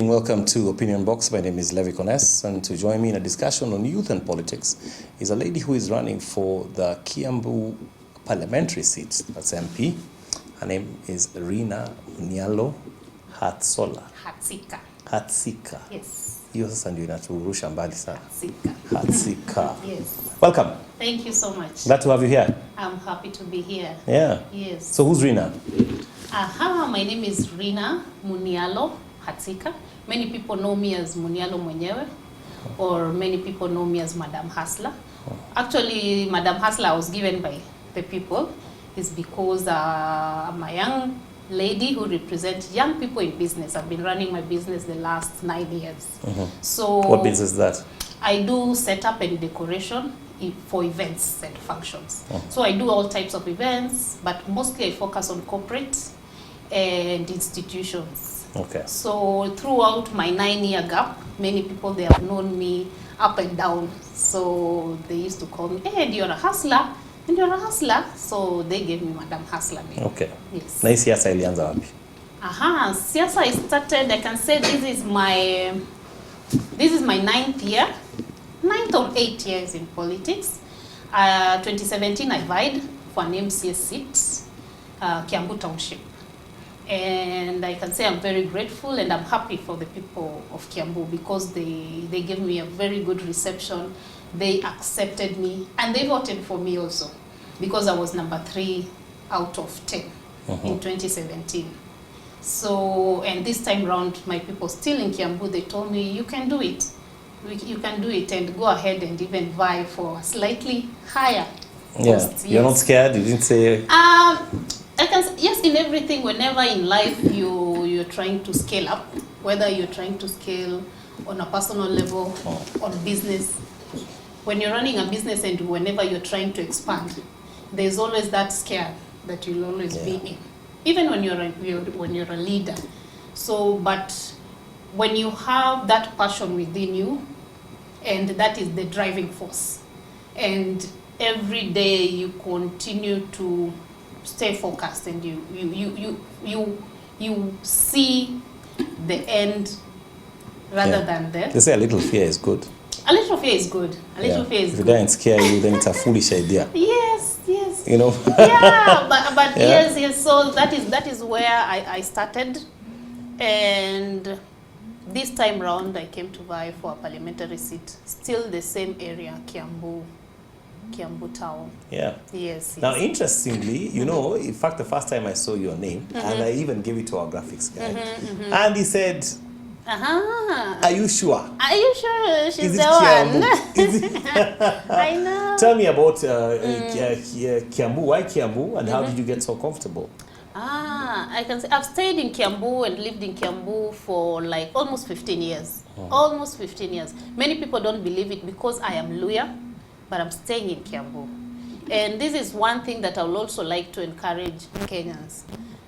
evening. Welcome to Opinion Box. My name is Levi Kones, and to join me in a discussion on youth and politics is a lady who is running for the KIAMBU parliamentary seat. That's MP. Her name is Rina Hatsika. Yes. Hiyo sasa ndio inaturusha mbali sana. Hatsika. Yes. Welcome. Thank you so much. Glad to have you here. I'm happy to be here. Yeah. Yes. So who's Rina? My name is Rina Hatsika. Many people know me as Munialo mwenyewe, or many people know me as Madam Hustler. Actually, Madam Hustler was given by the people is because I'm a young lady who represents young people in business. I've been running my business the last 9 years. So what business is that? I do setup and decoration for events and functions. So I do all types of events, but mostly I focus on corporate and institutions. Okay. So throughout my 9-year gap, many people, they have known me up and down. So they used to call me, hey, you're a hustler. And you're a hustler. So they gave me Madam Hustler name. Okay. Yes. Na hii siasa ilianza wapi? Siasa I started, I can say this is my 9th year. 9th or 8th years in politics. 2017 I vied for an MCS seat, KIAMBU Township. And I can say I'm very grateful and I'm happy for the people of KIAMBU because they gave me a very good reception. They accepted me and they voted for me also because I was number 3 out of 10 in 2017. So, and this time round, my people still in KIAMBU, they told me, you can do it. You can do it and go ahead and even vie for a slightly higher post. Yes. You're not scared? You didn't say... I can say, yes, in everything, whenever in life you're trying to scale up, whether you're trying to scale on a personal level, on business, when you're running a business and whenever you're trying to expand, there's always that scare that you'll always be in, even when you're a leader. So, but when you have that passion within you, and that is the driving force, and every day you continue to stay focused and you see the end rather than the... They say a little fear is good. A little fear is good. A little fear is good. If good. it doesn't scare you, then it's a foolish idea. Yes. You know? Yeah, but yes. So that is where I started. And this time round, I came to vie for a parliamentary seat. Still the same area, KIAMBU town. Yeah. Yes. Now, interestingly, you know, in fact, the first time I saw your name, and I even gave it to our graphics guy, and he said, are you sure? Are you sure she's the KIAMBU? one? I know. Tell me about KIAMBU. Why KIAMBU, and how did you get so comfortable? I can say I've stayed in KIAMBU and lived in KIAMBU for like almost 15 years. Almost 15 years. Many people don't believe it because I am Luya, but I'm staying in KIAMBU. And this is one thing that I would also like to encourage Kenyans.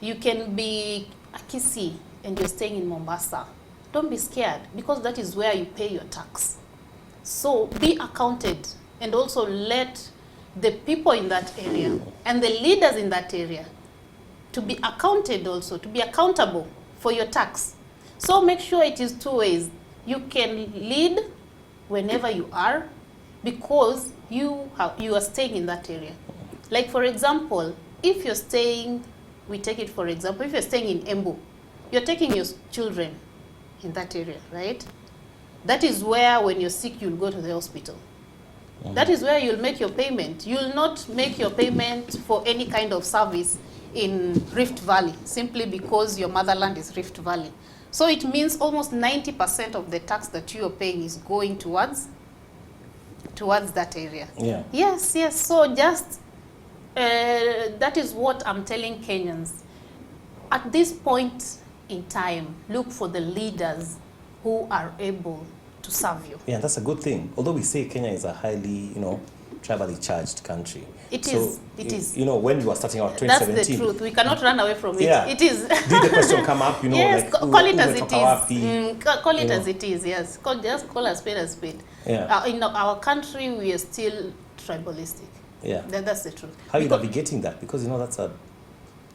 You can be a Kisii and you're staying in Mombasa. Don't be scared because that is where you pay your tax. So be accounted and also let the people in that area and the leaders in that area to be accounted also, to be accountable for your tax. So make sure it is 2 ways. You can lead whenever you are because you are staying in that area. Like for example, if you're staying, we take it for example, if you're staying in Embu, you're taking your children in that area, right? That is where when you're sick, you'll go to the hospital. That is where you'll make your payment. You'll not make your payment for any kind of service in Rift Valley, simply because your motherland is Rift Valley. So it means almost 90% of the tax that you are paying is going towards that area. Yeah. Yes. So just, that is what I'm telling Kenyans. At this point in time, look for the leaders who are able to serve you. Yeah, that's a good thing. Although we say Kenya is a highly, tribally charged country. It is. You know, when you were starting out 2017. That's the truth. We cannot run away from it. Yeah. It is. Did the question come up, yes, like, call it as it is. Call it as it is, yes. Just call a spade a spade. Yeah. In our country, we are still tribalistic. Yeah. That's the truth. How are you navigating that? Because, that's a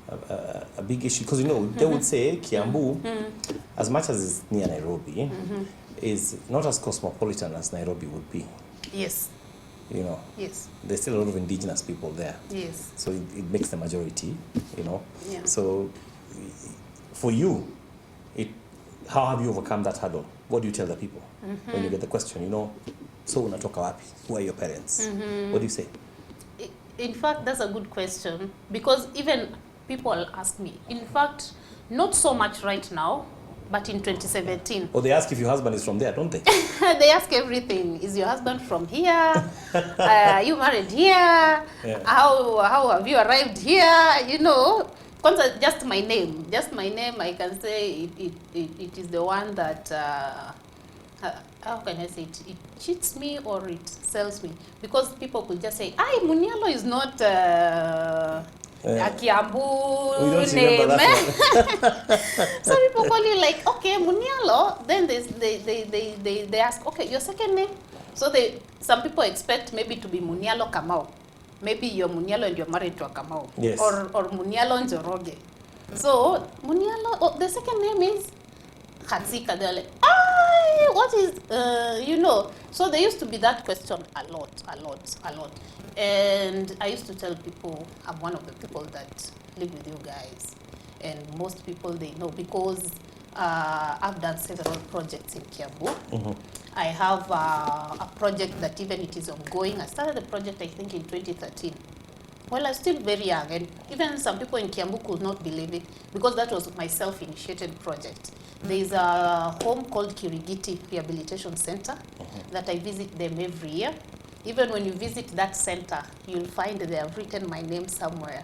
a big issue, because they would say Kiambu, as much as it's near Nairobi, is not as cosmopolitan as Nairobi would be. Yes. Yes. There's still a lot of indigenous people there. Yes. So it makes the majority. Yeah. So for you, how have you overcome that hurdle? What do you tell the people when you get the question? So unatoka wapi? Who are your parents? What do you say? In fact, that's a good question, because even people ask me. In fact, not so much right now, but in 2017. Or they ask if your husband is from there, don't they? They ask everything. Is your husband from here? Are you married here? Yeah. How have you arrived here? Just my name. I can say it is the one that, how can I say it? It cheats me or it sells me. Because people could just say, Munialo is not a Kiambu name. So people call you like, okay, Munialo. Then they ask, okay, your second name? So some people expect maybe to be Munialo Kamau. Maybe you're Munialo and you're married to a Kamau. Yes. Or Munialo Njoroge. So Munialo, the second name is Hatsika. They're like, what is, So there used to be that question a lot. And I used to tell people, I'm one of the people that live with you guys. And most people, they know, because I've done several projects in Kiambu. I have a project that even it is ongoing. I started the project, I think, in 2013. Well, I'm still very young, and even some people in Kiambu could not believe it, because that was my self-initiated project. There is a home called Kirigiti Rehabilitation Center that I visit them every year. Even when you visit that center, you'll find they have written my name somewhere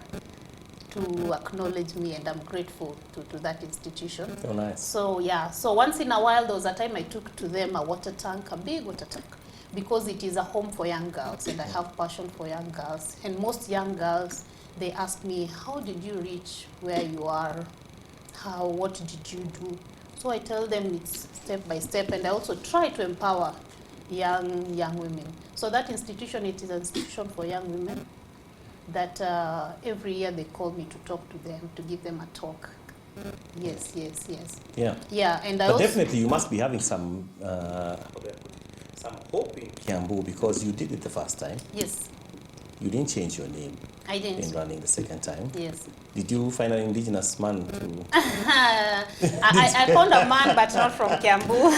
to acknowledge me, and I'm grateful to that institution. Oh, nice. So yeah, so once in a while there was a time I took to them a water tank, a big water tank, because it is a home for young girls, and I have passion for young girls. And most young girls, they ask me, how did you reach where you are? What did you do? So I tell them it's step by step, and I also try to empower young women. So that institution, it is an institution for young women that every year they call me to talk to them, to give them a talk. Yes. Yeah, and but definitely you must be having some hope in Kiambu, because you did it the first time. Yes. You didn't change your name. I didn't. In running the second time. Yes. Did you find an indigenous man to... I found a man, but not from Kiambu.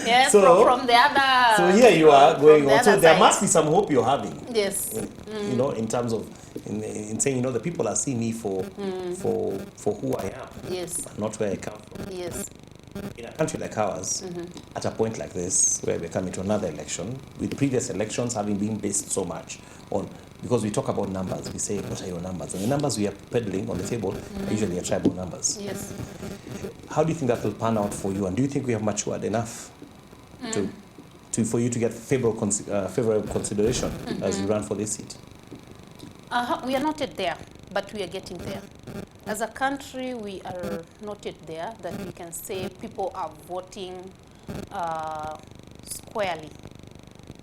Yes, so, from the other... So here you are going on. So there must be some hope you're having. Yes. In terms of, in saying, the people are seeing me for who I am. Yes. Not where I come from. Yes. In a country like ours, at a point like this, where we're coming to another election, with previous elections having been based so much on, because we talk about numbers, we say, what are your numbers? And the numbers we are peddling on the table are usually tribal numbers. Yes. How do you think that will pan out for you? And do you think we have matured enough for you to get favorable consideration as you run for this seat? We are not yet there, but we are getting there. As a country, we are not yet there that we can say people are voting squarely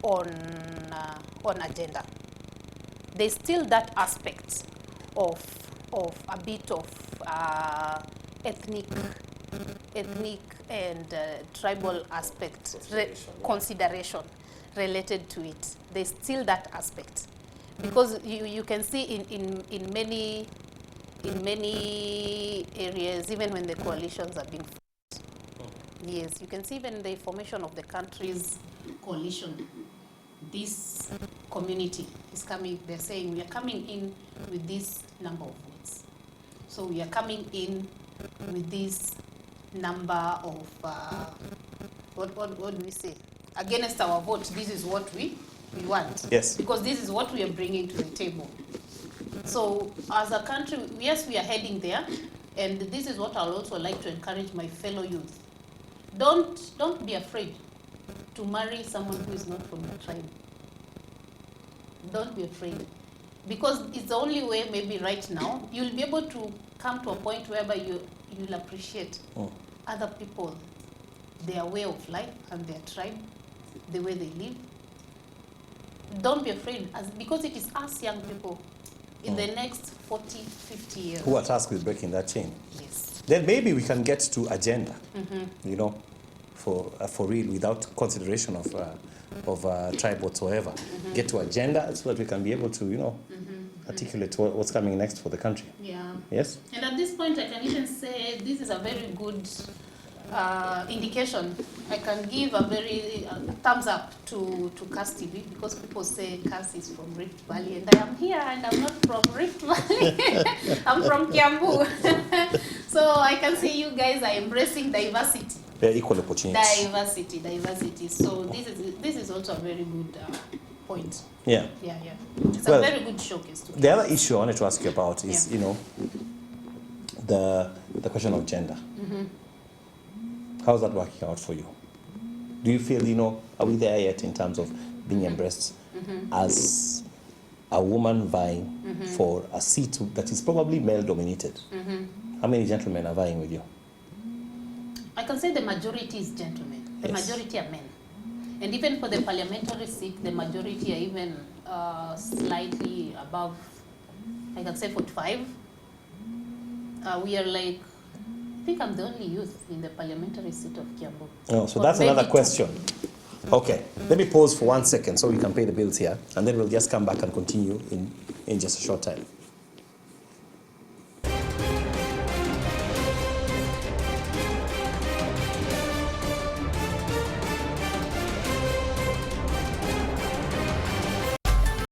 on agenda. There's still that aspect of a bit of ethnic and tribal aspect consideration related to it. There's still that aspect, because you can see in many areas, even when the coalitions are being formed. Yes, you can see even the formation of the country's coalition. This community is coming, they're saying we are coming in with this number of votes. So we are coming in with this number of, what do we say? Against our vote, this is what we want. Yes. Because this is what we are bringing to the table. So as a country, yes, we are heading there, and this is what I'll also like to encourage my fellow youth. Don't be afraid to marry someone who is not from your tribe. Don't be afraid, because it's the only way. Maybe right now you'll be able to come to a point whereby you'll appreciate other people, their way of life and their tribe, the way they live. Don't be afraid, because it is us young people. in the next 40, 50 years. Who are tasked with breaking that chain. Yes. Then maybe we can get to agenda, you know, for real, without consideration of tribe whatsoever. Get to agenda so that we can be able to, you know, articulate what's coming next for the country. Yeah. Yes? And at this point, I can even say this is a very good indication. I can give a very thumbs up to Cass TV, because people say Cass is from Rift Valley, and I am here and I'm not from Rift Valley. I'm from Kiambu. So I can see you guys are embracing diversity. They're equal opportunities. Diversity. So this is also a very good point. Yeah. Yeah. It's a very good showcase. The other issue I wanted to ask you about is, you know, the question of gender. How's that working out for you? Do you feel, you know, are we there yet in terms of being embraced as a woman vying for a seat that is probably male-dominated? How many gentlemen are vying with you? I can say the majority is gentlemen. The majority are men. And even for the parliamentary seat, the majority are even slightly above, I can say 45. We are like, I think I'm the only youth in the parliamentary seat of Kiambu. Oh, so that's another question. Okay, let me pause for 1 second so we can pay the bills here, and then we'll just come back and continue in just a short time.